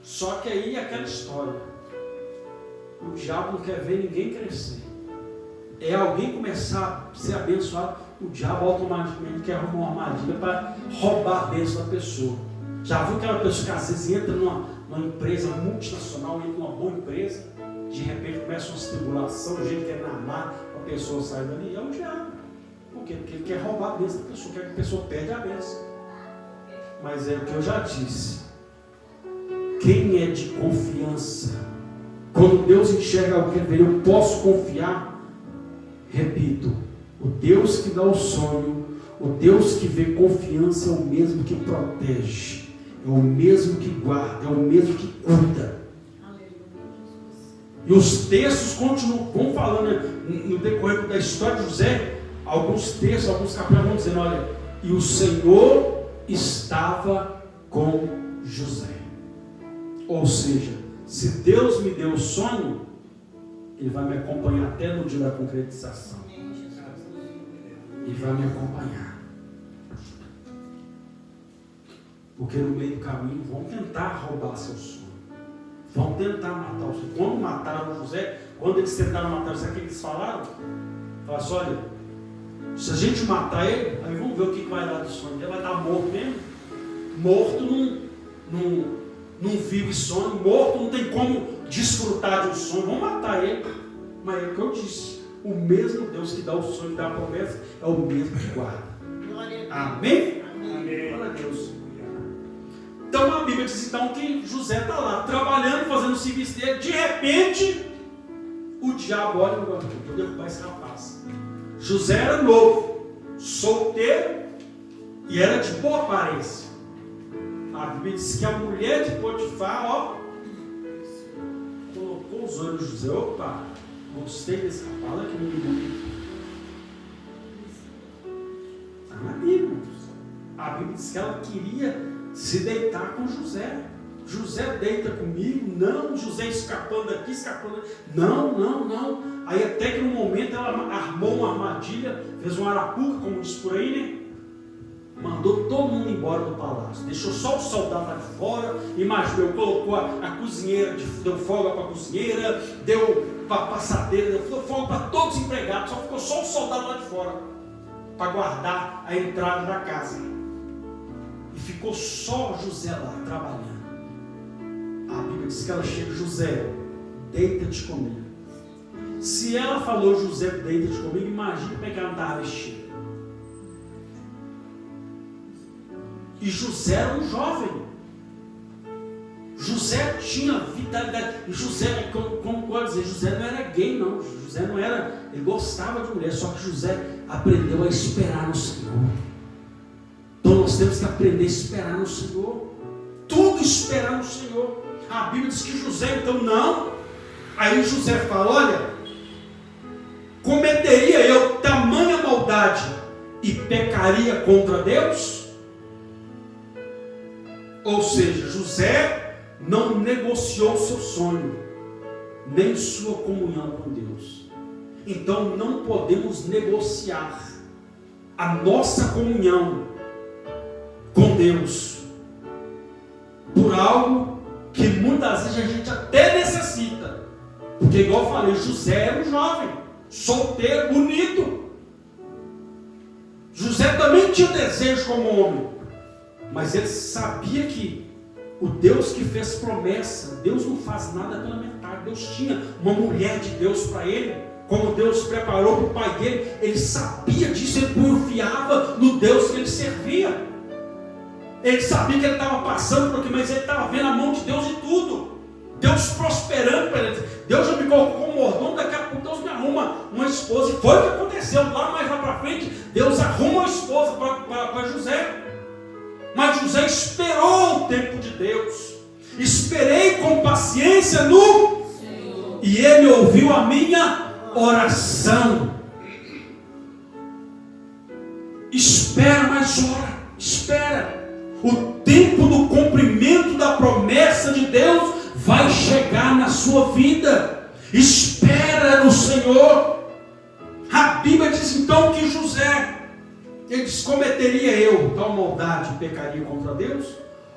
Speaker 1: Só que aí é aquela história. O diabo não quer ver ninguém crescer. É alguém começar a ser abençoado, o diabo automaticamente quer arrumar uma armadilha para roubar a bênção da pessoa. Já viu aquela pessoa que às vezes entra numa empresa multinacional, entra numa boa empresa, de repente começa uma estimulação, o jeito que é namar, a pessoa sai dali, é o diabo. Por quê? Porque ele quer roubar a bênção da pessoa, quer que a pessoa perde a bênção. Mas é o que eu já disse. Quem é de confiança, quando Deus enxerga alguém dele, eu posso confiar. Repito, o Deus que dá o sonho, o Deus que vê confiança é o mesmo que protege, é o mesmo que guarda, é o mesmo que cuida. E os textos continuam, vão falando no decorrer da história de José, alguns textos, alguns capítulos vão dizendo, olha, e o Senhor estava com José. Ou seja, se Deus me deu o sonho, Ele vai me acompanhar até no dia da concretização. Ele vai me acompanhar. Porque no meio do caminho vão tentar roubar seu sonho. Vão tentar matar o sonho. Quando mataram José, quando eles tentaram matar, sabe o que eles falaram? Falaram assim, olha, se a gente matar ele, aí vamos ver o que vai dar do sonho. Ele vai estar morto mesmo. Morto não vive sonho. Morto não tem como desfrutar de um sonho. Vamos matar ele. Mas é o que eu disse. O mesmo Deus que dá o sonho e dá a promessa é o mesmo que guarda. Amém? Amém. Glória a Deus. Então a Bíblia diz então que José está lá, trabalhando, fazendo o serviço dele. De repente, o diabo olha e fala: vou derrubar esse rapaz. José era novo, solteiro e era de boa aparência. A Bíblia diz que a mulher de Potifar, colocou os olhos de José. Opa, gostei desse rapaz, olha que menino. Está na Bíblia. A Bíblia diz que ela queria se deitar com José. José deita comigo? Não. José escapando daqui, escapando daqui. Não. Aí até que no momento ela armou uma armadilha, fez uma arapuca, como diz por aí, né? Mandou todo mundo embora do palácio. Deixou só o soldado lá de fora. Imaginou, colocou a cozinheira, deu folga para a cozinheira, deu para a passadeira, deu folga para todos os empregados. Ficou só o soldado lá de fora para guardar a entrada da casa. E ficou só José lá, trabalhando. A Bíblia diz que ela chega: José, deita-te comigo. Se ela falou: José, deita-te comigo, imagina como é que ela não estava vestida. E José era um jovem. José tinha vitalidade. E José, como pode dizer, José não era gay, não. José não era, ele gostava de mulher, só que José aprendeu a esperar no Senhor. Então nós temos que aprender a esperar no Senhor. Tudo esperar no Senhor. A Bíblia diz que José, então, não. Aí José fala: olha, cometeria eu tamanha maldade e pecaria contra Deus? Ou seja, José não negociou seu sonho, nem sua comunhão com Deus. Então não podemos negociar a nossa comunhão com Deus por algo que muitas vezes a gente até necessita. Porque, igual eu falei, José era um jovem, solteiro, bonito. José também tinha desejo como homem, mas ele sabia que o Deus que fez promessa, Deus não faz nada pela metade. Deus tinha uma mulher de Deus para ele, como Deus preparou para o pai dele. Ele sabia disso, ele confiava no Deus que ele servia. Ele sabia que ele estava passando por aqui, mas ele estava vendo a mão de Deus em tudo. Deus prosperando para ele. Deus já me colocou como mordomo, daqui a pouco Deus me arruma uma esposa. E foi o que aconteceu. Lá para frente, Deus arruma uma esposa para José. Mas José esperou o tempo de Deus. Esperei com paciência no Senhor. E ele ouviu a minha oração. Espera, mas ora. Espera. O tempo do cumprimento da promessa de Deus vai chegar na sua vida. Espera no Senhor. A Bíblia diz então que José, ele diz: cometeria eu tal maldade e pecaria contra Deus?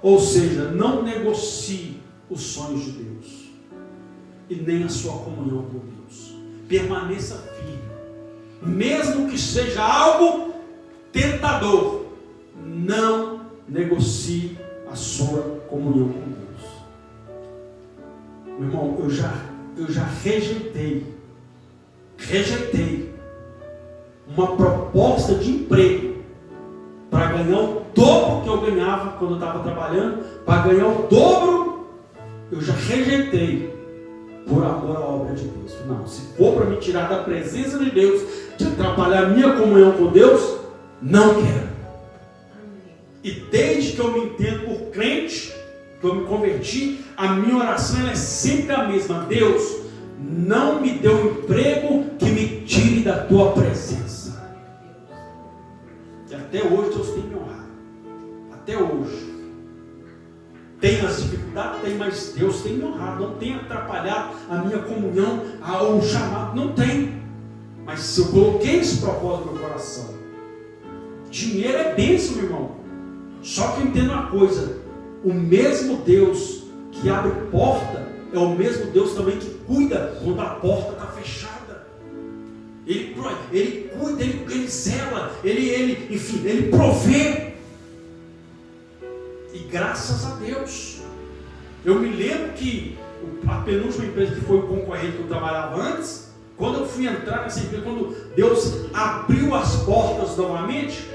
Speaker 1: Ou seja, não negocie os sonhos de Deus e nem a sua comunhão com Deus. Permaneça firme, mesmo que seja algo tentador. Não negocie a sua comunhão com Deus. Meu irmão, eu já rejeitei uma proposta de emprego para ganhar o dobro que eu ganhava quando eu estava trabalhando. Para ganhar o dobro, eu já rejeitei por amor à obra de Deus. Não, se for para me tirar da presença de Deus, de atrapalhar a minha comunhão com Deus, não quero. E desde que eu me entendo por crente, que eu me converti, a minha oração é sempre a mesma: Deus, não me dê um emprego que me tire da tua presença. E até hoje Deus tem me honrado. Até hoje. Tem as dificuldades? Tem, mas Deus tem me honrado. Não tem atrapalhado a minha comunhão, ao chamado. Não tem. Mas se eu coloquei esse propósito no meu coração, dinheiro é bênção, meu irmão. Só que entenda uma coisa: o mesmo Deus que abre porta é o mesmo Deus também que cuida quando a porta está fechada. Ele cuida, ele zela, ele provê. E graças a Deus, eu me lembro que a penúltima empresa que foi o concorrente que eu trabalhava antes, quando eu fui entrar nessa empresa, quando Deus abriu as portas novamente,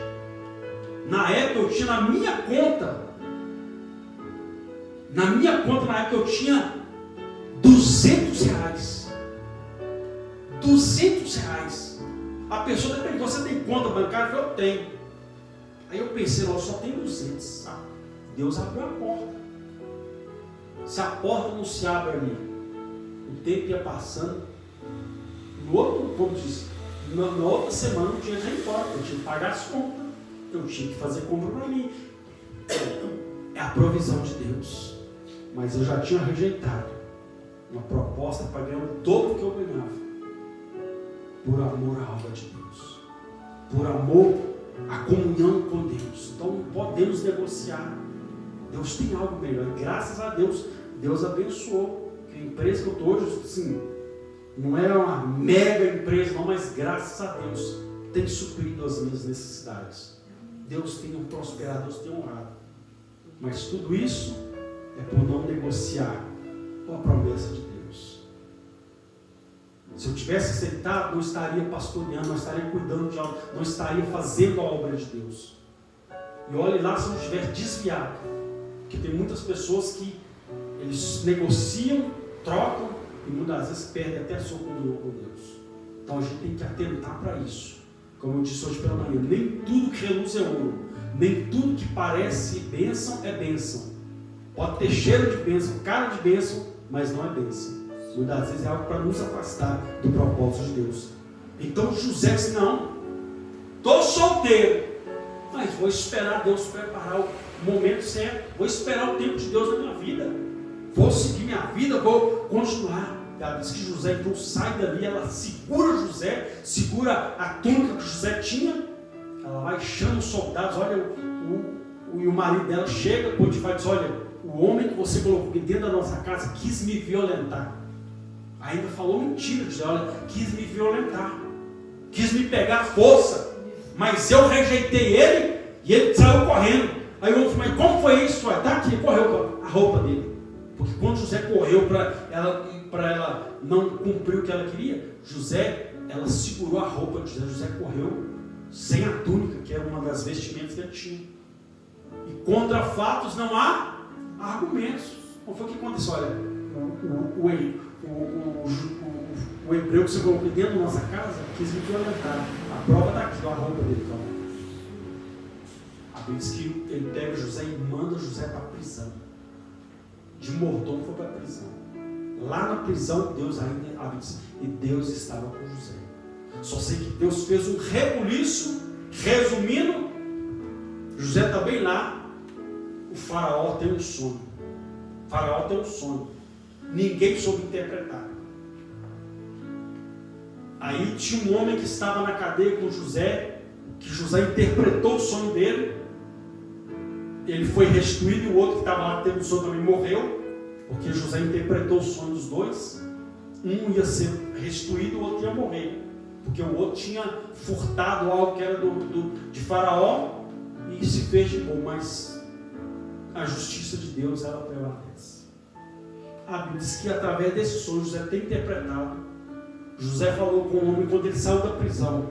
Speaker 1: na época eu tinha na minha conta Na minha conta, na época, eu tinha R$200. R$200. A pessoa perguntou, você tem conta bancária? Eu falei, eu tenho. Aí eu pensei, eu só tenho 200. Deus abriu a porta. Se a porta não se abre ali, o tempo ia passando. No outro, como disse, na outra semana eu tinha que ir embora, eu tinha que pagar as contas, eu tinha que fazer compra para mim. É a provisão de Deus. Mas eu já tinha rejeitado uma proposta para ganhar o dobro que eu ganhava. Por amor à obra de Deus. Por amor à comunhão com Deus. Então não podemos negociar. Deus tem algo melhor. E graças a Deus, Deus abençoou. A empresa que eu estou hoje, sim, não é uma mega empresa, não, mas graças a Deus tem suprido as minhas necessidades. Deus tem prosperado, Deus tem honrado. Mas tudo isso é por não negociar com a promessa de Deus. Se eu tivesse aceitado, não estaria pastoreando, não estaria cuidando de algo, não estaria fazendo a obra de Deus. E olhe lá se eu estiver desviado. Porque tem muitas pessoas que eles negociam, trocam e muitas vezes perdem até a sua comunhão com Deus. Então a gente tem que atentar para isso. Como eu disse hoje pela manhã, nem tudo que reluz é ouro, nem tudo que parece bênção é bênção. Pode ter cheiro de bênção, cara de bênção, mas não é bênção. Muitas vezes é algo para nos afastar do propósito de Deus. Então José disse, não, estou solteiro, mas vou esperar Deus preparar o momento certo, vou esperar o tempo de Deus na minha vida, vou seguir minha vida, vou continuar. Ela diz que José então sai dali, ela segura José, segura a túnica que José tinha, ela vai chama os soldados, olha, o marido dela chega, Potifar diz, olha, o homem que você colocou aqui dentro da nossa casa quis me violentar. Ainda falou mentira, diz, olha, quis me violentar, quis me pegar à força, mas eu rejeitei ele e ele saiu correndo. Aí o homem falou, mas como foi isso? Está aqui, correu com a roupa dele. Porque quando José correu para ela não cumprir o que ela queria, ela segurou a roupa de José. José correu sem a túnica, que era uma das vestimentas que ele tinha. E contra fatos não há argumentos. Como foi o que aconteceu? Olha, o hebreu que você colocou dentro da nossa casa quis me violentar. A prova está aqui, a roupa dele. Então, a Bíblia diz que ele pega José e manda José para a prisão. De mordomo foi para a prisão. Lá na prisão, Deus ainda avisa. E Deus estava com José. Só sei que Deus fez um rebuliço. Resumindo, José está bem lá. O faraó tem um sonho. O faraó tem um sonho. Ninguém soube interpretar. Aí tinha um homem que estava na cadeia com José. Que José interpretou o sonho dele. Ele foi restituído e o outro que estava lá tendo o sonho também morreu. Porque José interpretou o sonho dos dois. Um ia ser restituído e o outro ia morrer. Porque o outro tinha furtado algo que era de Faraó e se fez de bom. Mas a justiça de Deus, ela prevalece. A Bíblia diz que através desse sonho José tem interpretado. José falou com o homem quando ele saiu da prisão.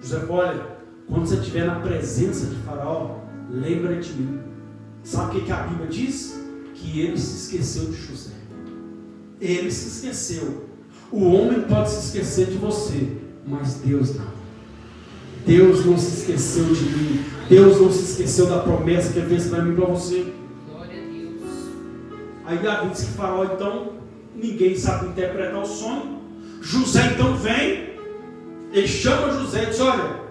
Speaker 1: José falou, olha, quando você estiver na presença de Faraó, lembra de mim. Sabe o que a Bíblia diz? Que ele se esqueceu de José. Ele se esqueceu. O homem pode se esquecer de você, mas Deus não. Deus não se esqueceu de mim. Deus não se esqueceu da promessa que ele fez para mim e para você.
Speaker 2: Glória a Deus.
Speaker 1: Aí Davi diz que Faraó, então, ninguém sabe interpretar o sonho. José então vem, ele chama José e diz, olha,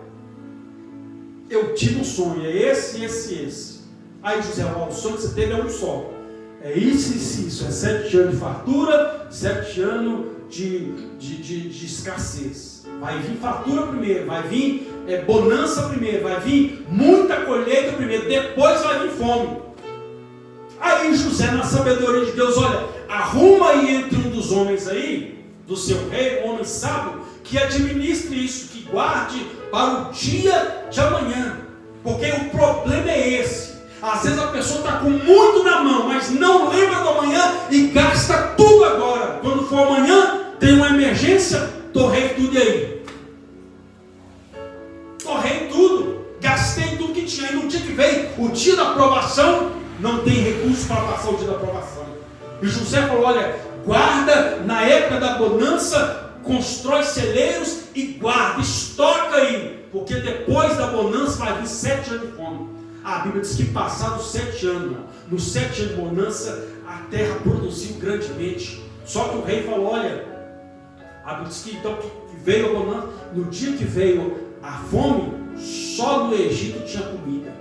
Speaker 1: eu tive um sonho, é esse. Aí José, o sonho que você teve é um só. É isso. É 7 anos de fartura, 7 anos de escassez. Vai vir fartura primeiro, vai vir bonança primeiro, vai vir muita colheita primeiro, depois vai vir fome. Aí José, na sabedoria de Deus, olha, arruma aí entre um dos homens aí, do seu rei, um homem sábio, que administre isso, que guarde para o dia de amanhã. Porque o problema é esse. Às vezes a pessoa está com muito na mão, mas não lembra do amanhã e gasta tudo agora. Quando for amanhã, tem uma emergência, torrei tudo aí. Torrei tudo, gastei tudo que tinha. E no dia que veio, o dia da aprovação, não tem recurso para passar o dia da provação. E José falou: olha, guarda na época da bonança, constrói celeiros e guarda, estoca aí, porque depois da bonança vai vir 7 anos de fome. A Bíblia diz que passados 7 anos, nos 7 anos de bonança, a terra produziu grandemente. Só que o rei falou: olha, a Bíblia diz que então que veio a bonança, no dia que veio a fome, só no Egito tinha comida.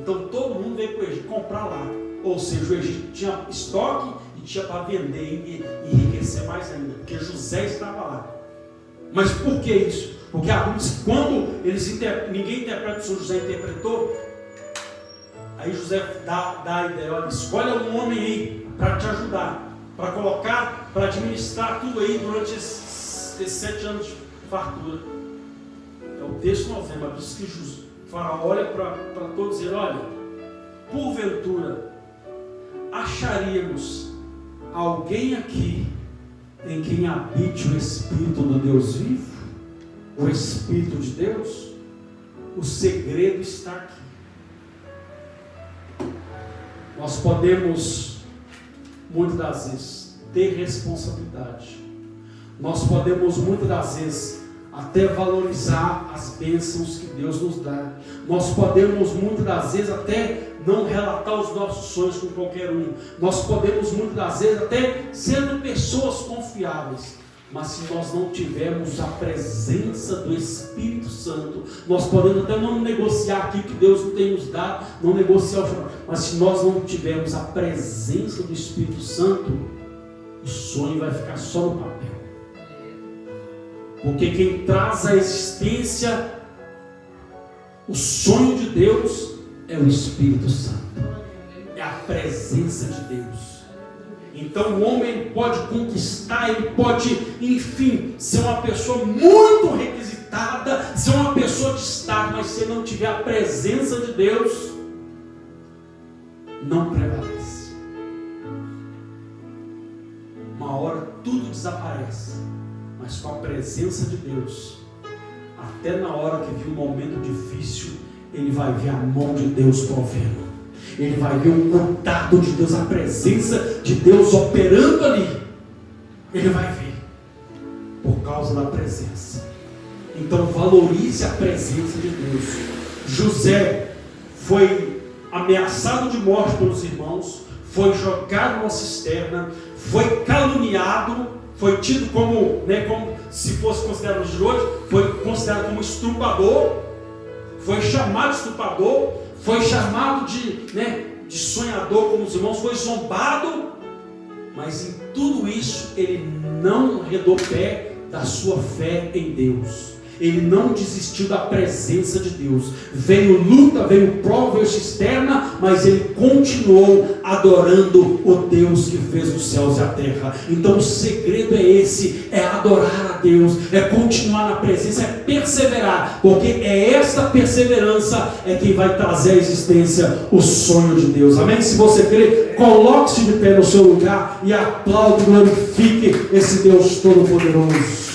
Speaker 1: Então todo mundo veio para o Egito comprar lá. Ou seja, o Egito tinha estoque e tinha para vender e enriquecer mais ainda, porque José estava lá. Mas por que isso? Porque a Bíblia diz que quando ninguém interpreta, o São José interpretou, aí José dá a ideia: olha, escolha um homem aí para te ajudar, para colocar, para administrar tudo aí durante esses 7 anos de fartura. É o texto que nós vemos. A Bíblia diz que Faraó olha para todos e diz: olha, porventura acharíamos alguém aqui em quem habite o Espírito do Deus vivo, o Espírito de Deus? O segredo está aqui. Nós podemos, muitas das vezes, ter responsabilidade. Nós podemos, muitas das vezes, até valorizar as bênçãos que Deus nos dá. Nós podemos, muitas das vezes, até não relatar os nossos sonhos com qualquer um. Nós podemos, muitas das vezes, até sendo pessoas confiáveis. Mas se nós não tivermos a presença do Espírito Santo, nós podemos até não negociar aquilo que Deus não tem nos dado, não negociar o chamado, mas se nós não tivermos a presença do Espírito Santo, o sonho vai ficar só no papel. Porque quem traz à existência o sonho de Deus é o Espírito Santo, é a presença de Deus. Então o homem pode conquistar, ele pode, enfim, ser uma pessoa muito requisitada, ser uma pessoa de destaque, mas se não tiver a presença de Deus, não prevalece. Uma hora tudo desaparece, mas com a presença de Deus, até na hora que vir um momento difícil, ele vai ver a mão de Deus provendo. Ele vai ver o cuidado de Deus, a presença de Deus operando ali. Ele vai ver, por causa da presença. Então valorize a presença de Deus. José foi ameaçado de morte pelos irmãos, foi jogado numa cisterna, foi caluniado, foi tido como se fosse considerado de hoje, foi considerado como estrupador, foi chamado de estrupador, foi chamado de sonhador como os irmãos, foi zombado, mas em tudo isso ele não arredou pé da sua fé em Deus. Ele não desistiu da presença de Deus. Veio luta, veio prova, veio cisterna, mas ele continuou adorando o Deus que fez os céus e a terra. Então o segredo é esse, é adorar a Deus, é continuar na presença, é perseverar, porque é esta perseverança é quem vai trazer à existência o sonho de Deus. Amém? Se você crê, coloque-se de pé no seu lugar e aplaude, glorifique esse Deus Todo-Poderoso.